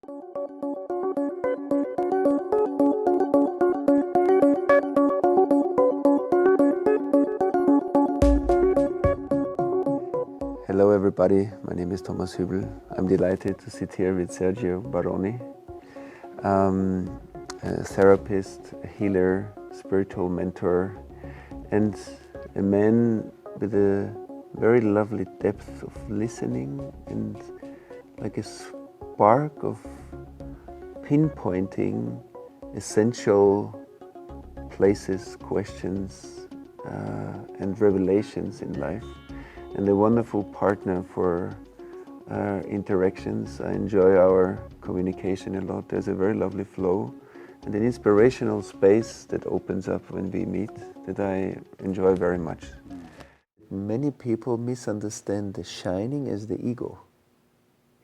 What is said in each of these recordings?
Hello everybody, my name is Thomas Hübl. I'm delighted to sit here with Sergio Baroni, a therapist, a healer, spiritual mentor, and a man with a very lovely depth of listening and like a spark of pinpointing essential places, questions, and revelations in life. And a wonderful partner for our interactions. I enjoy our communication a lot. There's a very lovely flow and an inspirational space that opens up when we meet that I enjoy very much. Many people misunderstand the shining as the ego.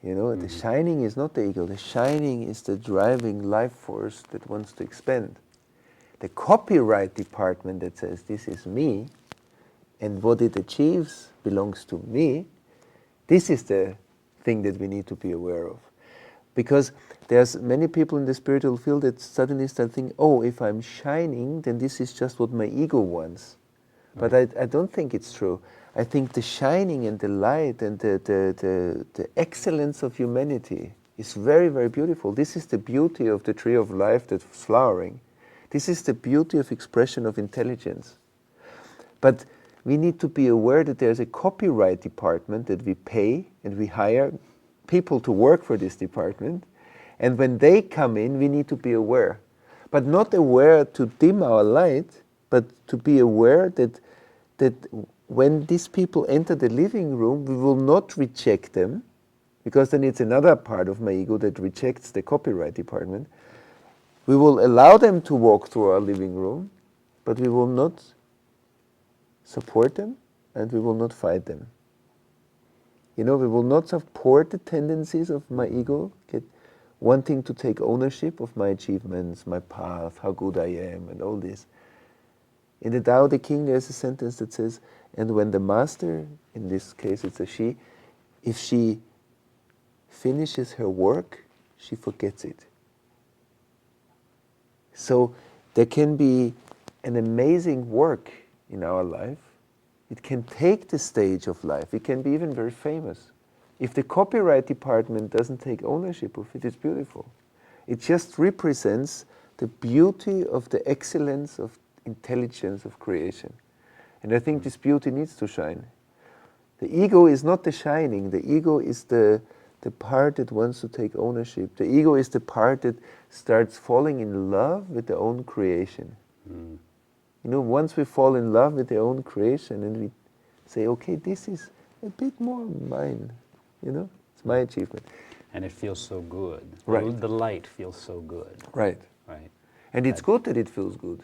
You know, the shining is not the ego. The shining is the driving life force that wants to expand. The copyright department that says, this is me, and what it achieves belongs to me, this is the thing that we need to be aware of. Because there's many people in the spiritual field that suddenly start thinking, oh, if I'm shining, then this is just what my ego wants. But I don't think it's true. I think the shining and the light and the excellence of humanity is very, very beautiful. This is the beauty of the tree of life that's flowering. This is the beauty of expression of intelligence. But we need to be aware that there's a copyright department that we pay and we hire people to work for this department. And when they come in, we need to be aware. But not aware to dim our light, but to be aware that when these people enter the living room, we will not reject them, because then it's another part of my ego that rejects the copyright department. We will allow them to walk through our living room, but we will not support them, and we will not fight them. You know, we will not support the tendencies of my ego, wanting to take ownership of my achievements, my path, how good I am, and all this. In the Tao Te Ching, there's a sentence that says, and when the master, in this case it's a she, if she finishes her work, she forgets it. So there can be an amazing work in our life. It can take the stage of life. It can be even very famous. If the copyright department doesn't take ownership of it, it's beautiful. It just represents the beauty of the excellence of intelligence of creation. And I think this beauty needs to shine. The ego is not the shining. The ego is the part that wants to take ownership. The ego is the part that starts falling in love with their own creation. You know, once we fall in love with their own creation and we say, okay, this is a bit more mine, you know, it's my achievement. And it feels so good. Right. The light feels so good. Right. Right. And it's good that it feels good.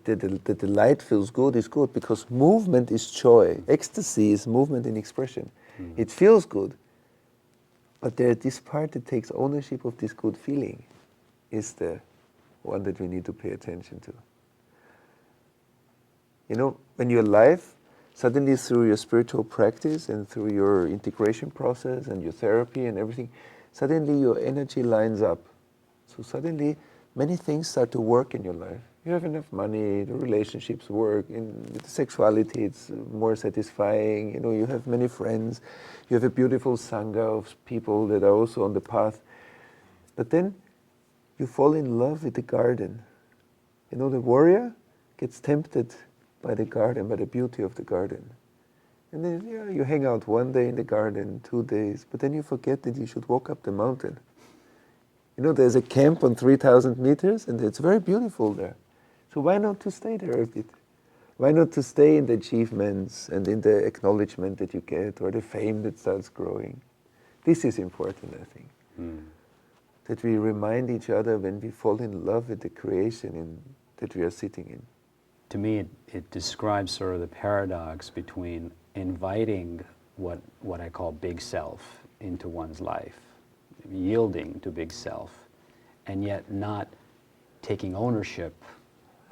That the light feels good is good, because movement is joy. Ecstasy is movement in expression. It feels good. But this part that takes ownership of this good feeling is the one that we need to pay attention to. You know, when you're alive, suddenly through your spiritual practice and through your integration process and your therapy and everything, suddenly your energy lines up. So suddenly many things start to work in your life. You have enough money, the relationships work, with sexuality it's more satisfying, you know, you have many friends, you have a beautiful sangha of people that are also on the path. But then you fall in love with the garden. You know, the warrior gets tempted by the garden, by the beauty of the garden. And then you hang out one day in the garden, 2 days, but then you forget that you should walk up the mountain. You know, there's a camp on 3,000 meters and it's very beautiful there. So why not to stay there a bit? Why not to stay in the achievements and in the acknowledgement that you get or the fame that starts growing? This is important, I think. That we remind each other when we fall in love with the creation that we are sitting in. To me, it describes sort of the paradox between inviting what I call big self into one's life, yielding to big self, and yet not taking ownership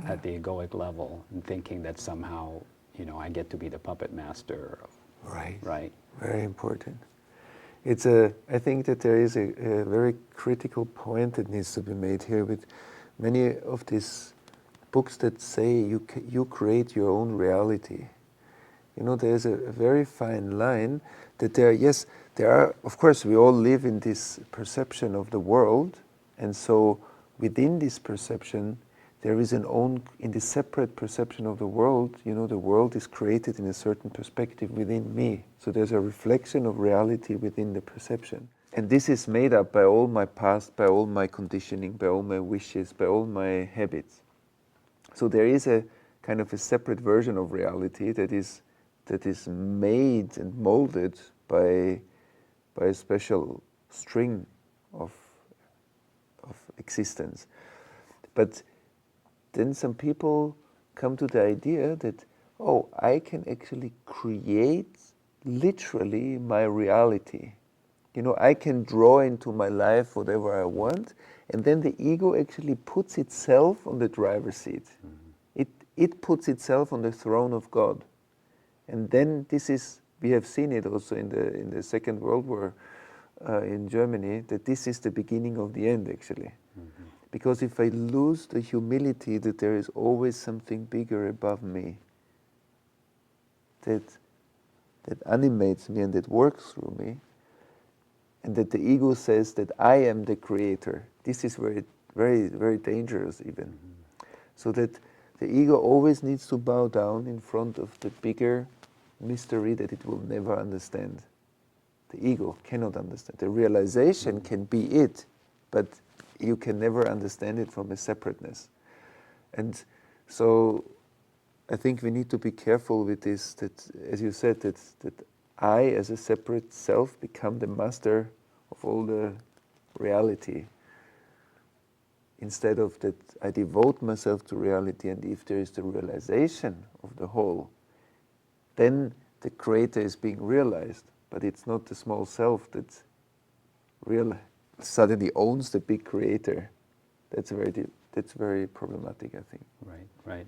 at the egoic level and thinking that somehow, you know, I get to be the puppet master. Right. Right. Very important. I think that there is a very critical point that needs to be made here with many of these books that say you create your own reality. You know, there's a very fine line that there are, of course, we all live in this perception of the world, and so within this perception, there is in this separate perception of the world, you know, the world is created in a certain perspective within me. So there's a reflection of reality within the perception. And this is made up by all my past, by all my conditioning, by all my wishes, by all my habits. So there is a kind of a separate version of reality that is made and molded by a special string of existence. But then some people come to the idea that, oh, I can actually create literally my reality. You know, I can draw into my life whatever I want, and then the ego actually puts itself on the driver's seat. Mm-hmm. It puts itself on the throne of God. And then we have seen it also in the Second World War in Germany, that this is the beginning of the end, actually. Mm-hmm. Because if I lose the humility that there is always something bigger above me, that animates me and that works through me, and that the ego says that I am the creator, this is very, very, very dangerous even. Mm-hmm. So that the ego always needs to bow down in front of the bigger mystery that it will never understand. The ego cannot understand. The realization can be it, but you can never understand it from a separateness. And so I think we need to be careful with this, that, as you said, that I as a separate self become the master of all the reality. Instead of that, I devote myself to reality, and if there is the realization of the whole, then the creator is being realized, but it's not the small self that suddenly owns the big creator. That's very problematic, I think. Right.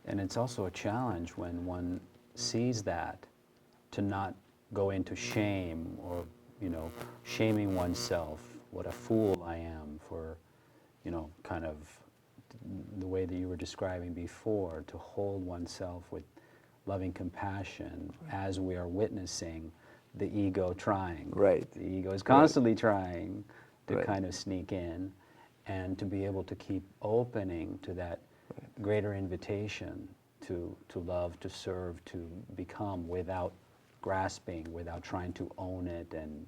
And it's also a challenge when one sees that, to not go into shame or, you know, shaming oneself. What a fool I am for, you know, kind of the way that you were describing before, to hold oneself with loving compassion as we are witnessing the ego trying. Right. The ego is constantly trying to kind of sneak in, and to be able to keep opening to that greater invitation to love, to serve, to become, without grasping, without trying to own it and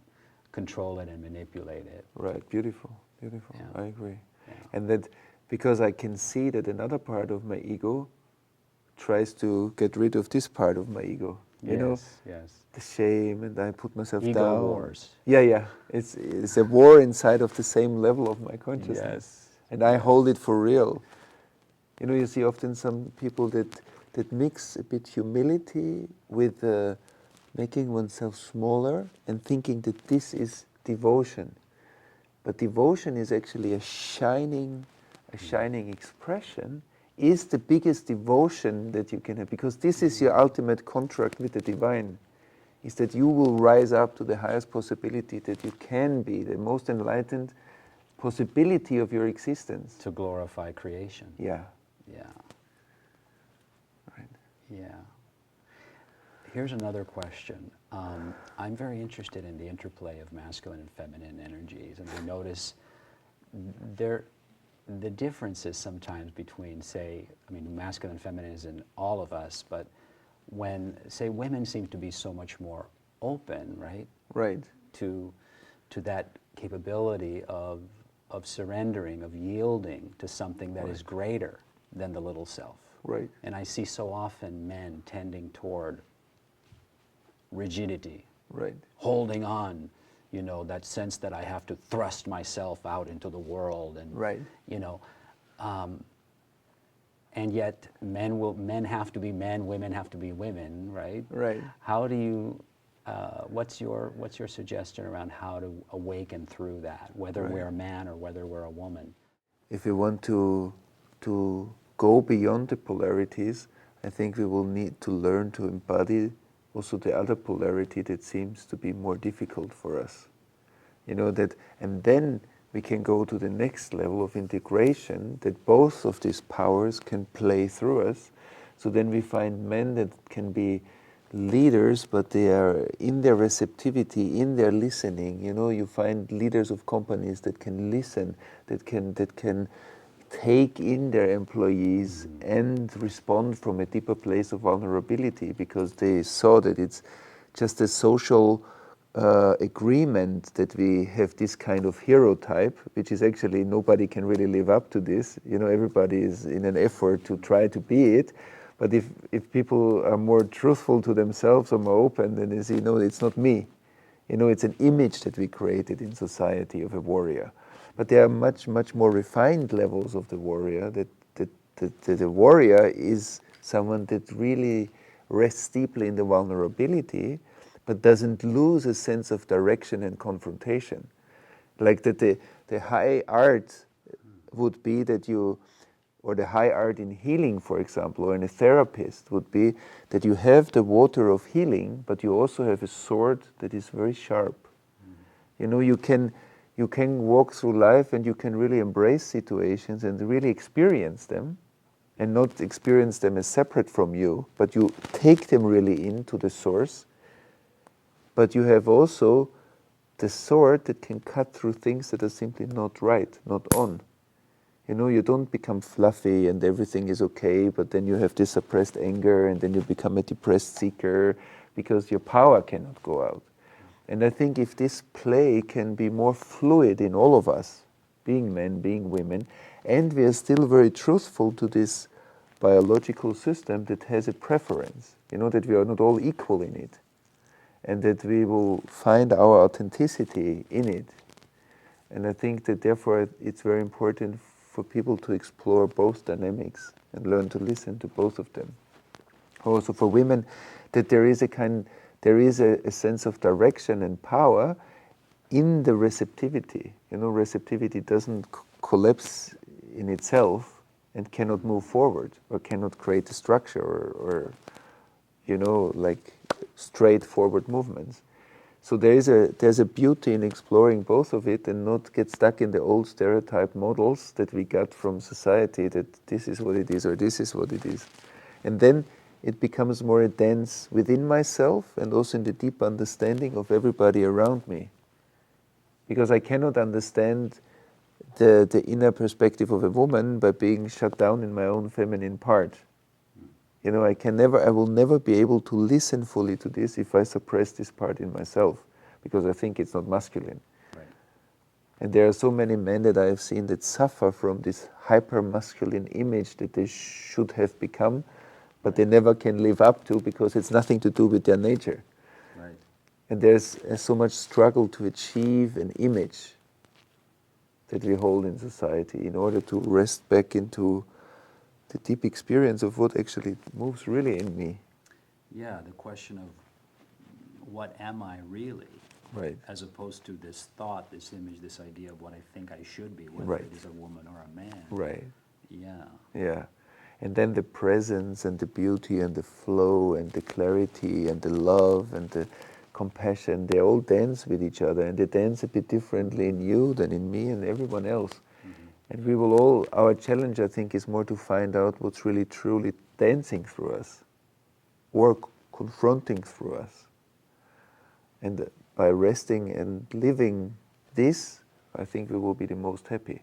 control it and manipulate it. Right, beautiful. Yeah. I agree. Yeah. And that, because I can see that another part of my ego tries to get rid of this part of my ego. You know, the shame, and I put myself ego down. Wars. Yeah. It's a war inside of the same level of my consciousness. Yes. And I hold it for real. You know, you see often some people that mix a bit humility with making oneself smaller and thinking that this is devotion. But devotion is actually a shining expression, is the biggest devotion that you can have, because this is your ultimate contract with the divine, is that you will rise up to the highest possibility that you can be, the most enlightened possibility of your existence. To glorify creation. Yeah. Right. Yeah. Here's another question. I'm very interested in the interplay of masculine and feminine energies, and I notice the differences sometimes between, say, masculine and feminine is in all of us, but when, say, women seem to be so much more open, right, to that capability of surrendering, of yielding to something that is greater than the little self. Right. And I see so often men tending toward rigidity, holding on, you know, that sense that I have to thrust myself out into the world, and you know, and yet men have to be men, women have to be women, right? Right. How do you? What's your suggestion around how to awaken through that, whether we're a man or whether we're a woman? If we want to go beyond the polarities, I think we will need to learn to embody also the other polarity that seems to be more difficult for us. that, and then we can go to the next level of integration, that both of these powers can play through us. So then we find men that can be leaders, but they are in their receptivity, in their listening. You find leaders of companies that can listen, that can take in their employees and respond from a deeper place of vulnerability, because they saw that it's just a social agreement that we have this kind of hero type, which is actually nobody can really live up to this. Everybody is in an effort to try to be it. But if people are more truthful to themselves or more open, then they say, no, it's not me. It's an image that we created in society of a warrior. But there are much, much more refined levels of the warrior, that the warrior is someone that really rests deeply in the vulnerability, but doesn't lose a sense of direction and confrontation. Like that the high art would be that you, or the high art in healing, for example, or in a therapist would be that you have the water of healing, but you also have a sword that is very sharp. You can walk through life and you can really embrace situations and really experience them, and not experience them as separate from you, but you take them really into the source. But you have also the sword that can cut through things that are simply not right, not on. You don't become fluffy and everything is okay, but then you have this suppressed anger and then you become a depressed seeker because your power cannot go out. And I think if this play can be more fluid in all of us, being men, being women, and we are still very truthful to this biological system that has a preference, that we are not all equal in it, and that we will find our authenticity in it. And I think that therefore it's very important for people to explore both dynamics and learn to listen to both of them. Also for women, that there is a sense of direction and power in the receptivity. Receptivity doesn't collapse in itself and cannot move forward or cannot create a structure or like straightforward movements. So there's a beauty in exploring both of it and not get stuck in the old stereotype models that we got from society, that this is what it is or this is what it is. And then it becomes more a dance within myself and also in the deep understanding of everybody around me. Because I cannot understand the inner perspective of a woman by being shut down in my own feminine part. I will never be able to listen fully to this if I suppress this part in myself, because I think it's not masculine. Right. And there are so many men that I have seen that suffer from this hyper-masculine image that they should have become, but they never can live up to because it's nothing to do with their nature. Right. And there's so much struggle to achieve an image that we hold in society in order to rest back into the deep experience of what actually moves really in me. Yeah, the question of what am I really? Right. As opposed to this thought, this image, this idea of what I think I should be, whether Right. it is a woman or a man. Right. Yeah. Yeah. And then the presence and the beauty and the flow and the clarity and the love and the compassion, they all dance with each other, and they dance a bit differently in you than in me and everyone else. And we will all, our challenge, I think, is more to find out what's really truly dancing through us or confronting through us. And by resting and living this, I think we will be the most happy.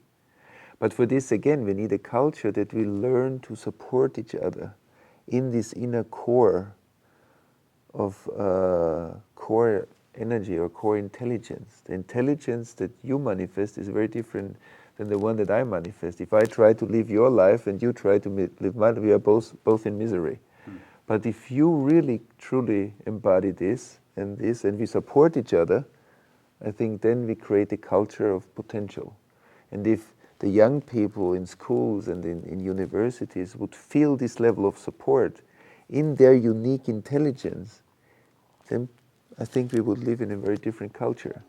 But for this, again, we need a culture that will learn to support each other in this inner core of core energy or core intelligence. The intelligence that you manifest is very different than the one that I manifest. If I try to live your life and you try to live mine, we are both in misery. But if you really truly embody this, and we support each other, I think then we create a culture of potential. And if the young people in schools and in universities would feel this level of support in their unique intelligence, then I think we would live in a very different culture.